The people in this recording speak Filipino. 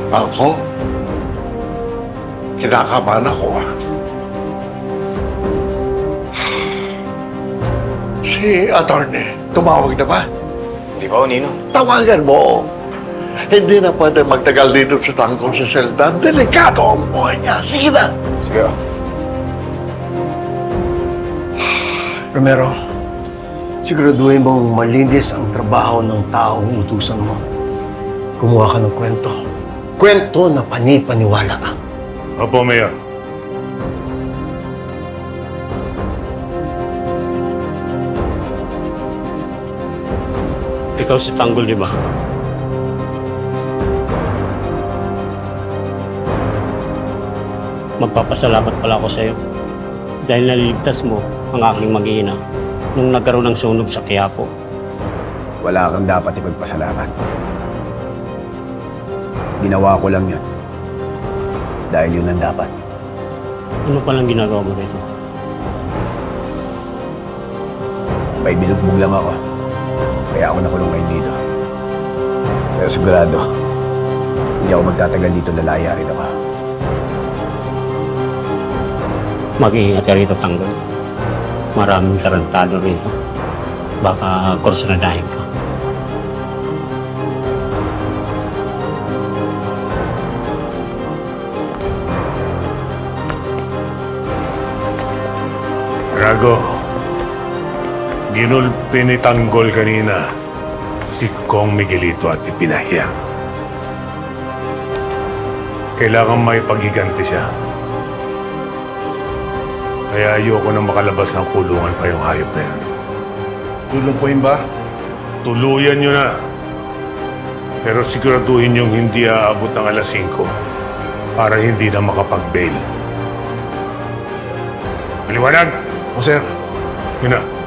Ako? Kinakabahan ako, ah. Si attorney, tumawag na ba? Di ba, Nino? Tawagan mo. Hindi na pwede magtagal dito sa tangkong sa selda. Delikado ang buhay niya. Sige na. Sige. Romero, siguraduhin mong malinis ang trabaho ng taong utusan mo. Kumuha ka ng kwento. Kwento na panipaniwala. Opo, Mayor. Ikaw si Tanggol, di ba? Magpapasalamat pala ako sa'yo dahil naliligtas mo ang aking mag-iina nung nagkaroon ng sunog sa Quiapo. Wala kang dapat ipagpasalamat. Ginawa ko lang yun. Dahil yun ang dapat. Ano palang ginagawa mo dito? May binugbog lang ako. Kaya ako nakulong ngayon dito. Pero sigurado, hindi ako magtatagal dito, lalaya rin ako. Mag-iingat ka rito, Tanggol. Maraming tarantado rito. Baka kursunadahin ka. Drago, ginulpi ni Tanggol kanina si Kong Miguelito at ipinahiya. Kailangan may paghiganti siya. Kaya ayoko nang makalabas ng kulungan pa yung hayop na yun. Lulumpuin ba? Tuluyan nyo na. Pero siguraduhin yung hindi aabot ng alas 5 para hindi na makapag-bail. Maliwanag! O sir, Yun na.